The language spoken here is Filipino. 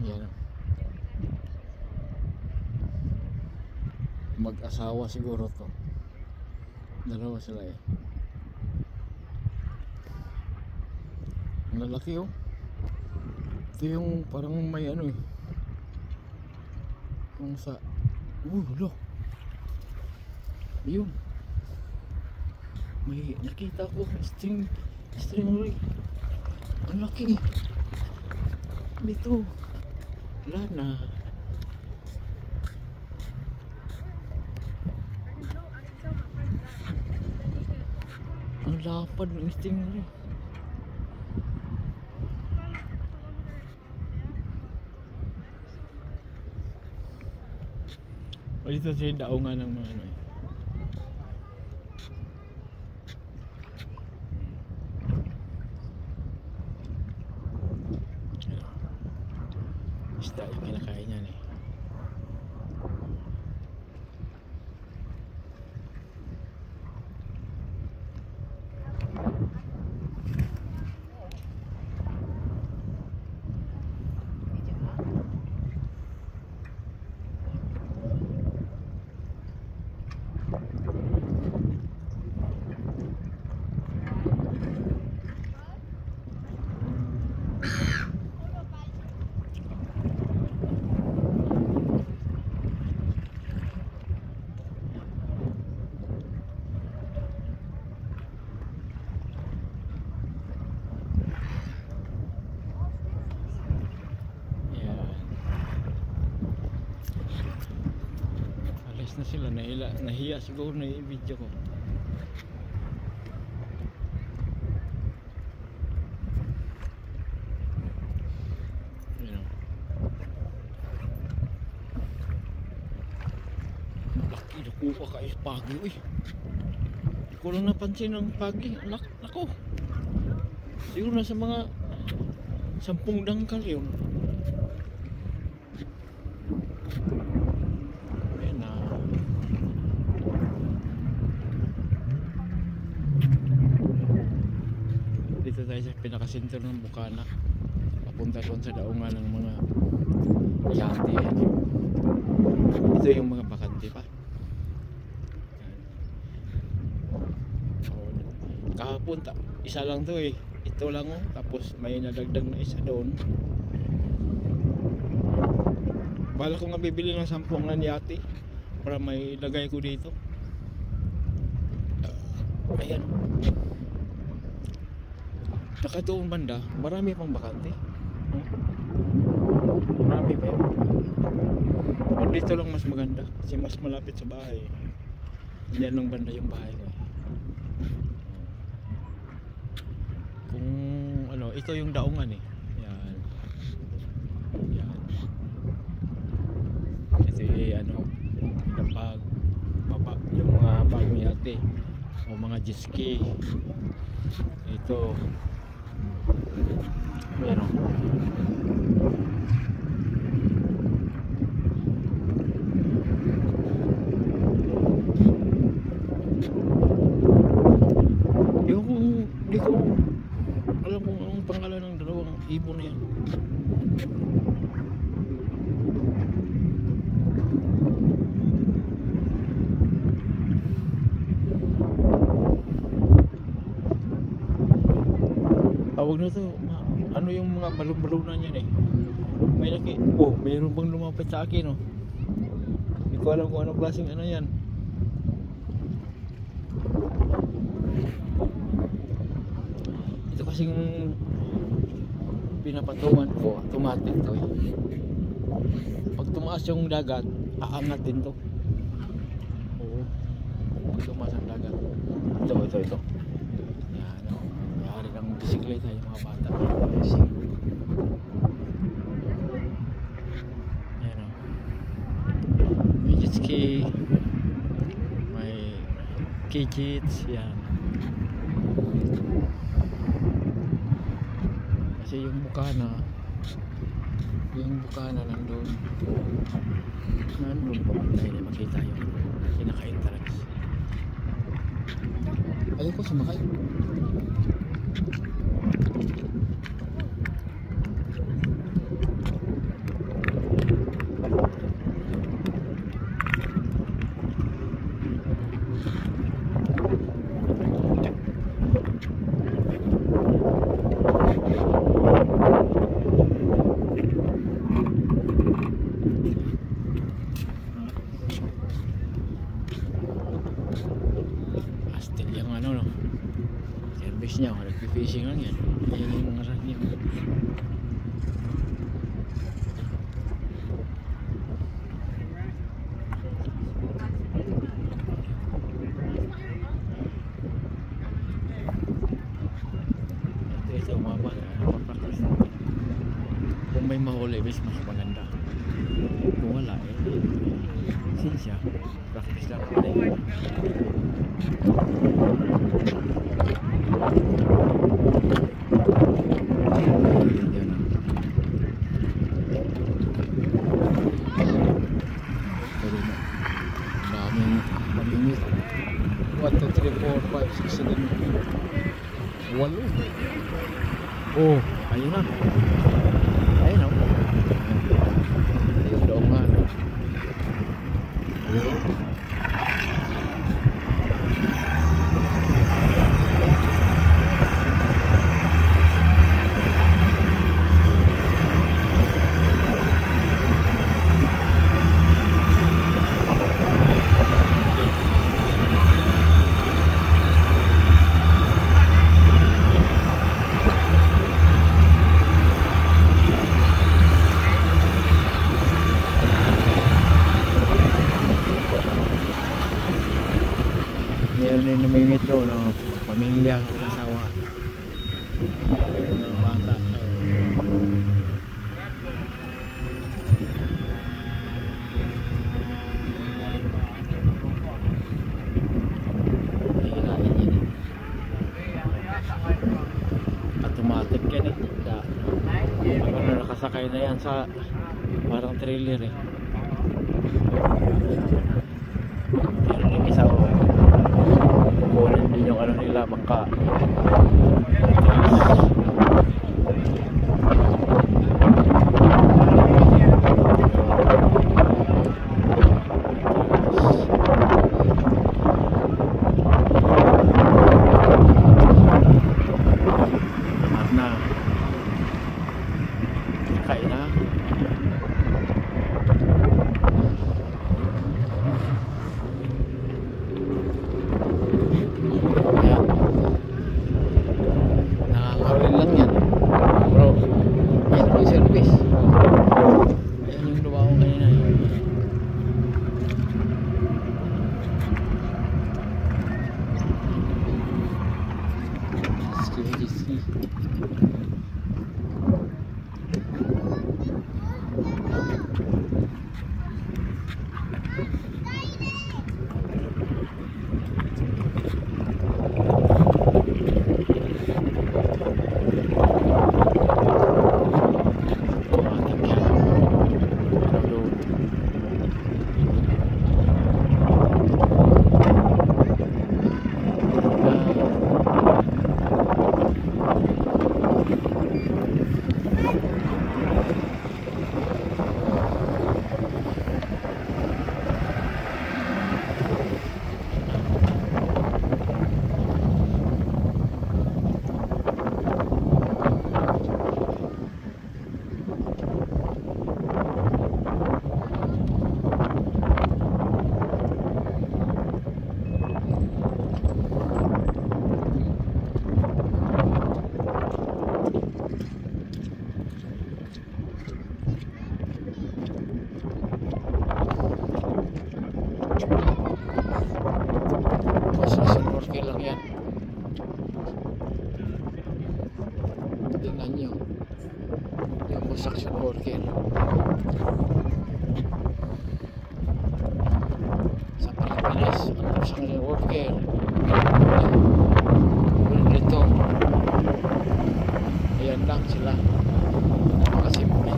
Yan. Mag-asawa siguro to. Dalawa sila eh. Ang lalaki oh. Ito yung parang may ano eh. Kung sa hulo. Ayun. May nakita ko stingray. Ang laki. Dito. Wala na. Ang lapad ng stingray. O dito siya daungan ng mga ano eh. Isda yung kinakain niyan eh. Na sila, nahiya siguro na yung video ko. You know. Laki na kuha kayo pagi. Uy, hindi ko lang napansin ng pagi. Nako, siguro na sa mga 10 dangkal yun. Dito tayo sa pinakasinter ng Bukana, papunta doon sa daungan ng mga yate. Ito yung mga bakante pa. Kahapon isa lang to eh, ito lang oh. Tapos may nadagdag na isa doon. Bala ko nga bibili ng 10 na yate para may lagay ko dito. Ayan. Saka doon banda, marami pang bakante. Marami pa yun. Pero dito lang mas maganda kasi mas malapit sa bahay. Diyan lang banda yung bahay ko. Kung ano, ito yung daungan eh. Yan. Yan. Ito yung ano, baba yung mga bagong yate o mga jet ski. Ito meron. Hindi ko alam kung anong pangalan ng dalawang ibon na yan. Tawag na to, ano yung mga balon-balunan yan eh. May laki, oh, mayroon bang lumapit sa akin oh. Hindi ko alam kung anong klaseng ano yan. Ito kasing pinapatungan ko, automatic to eh. Pag tumaas yung dagat, aangat din to. Oo, pag tumaas ang dagat. Ito. Bisikleta yung mga bata. Ayan o. May jet ski, may kikits, yan. Kasi yung Bukana nandun pa tayo na makita yung pinaka-entrance. Ayoko sumakay. fishing lang yan. Ayan yung mga ranyo. Ito umaba. Kung may mahuli, mas maganda. Kung wala, sinsya. Practice lang. Daming malimit. 1, 2, 3, 4, 5, 6, 7, 8. Oh, ayun na. Ayun na. Ayun daw nga. Ayun. Meron din namimito, no? Pamilya, asawa, mga bata. Automatic yan eh. Ano, nakasakay na yan sa parang trailer eh. Meron din isa o kukunin din yung ano nila, bangka. At na kain na. Nakakawin lang yan bro, yan yung service. Yan yung luwa ko kanina yun. Ski. Okay lang yan. Tingnan nyo yung construction worker sa Pilipinas. Ang construction worker dito, ayan lang sila, mga simple.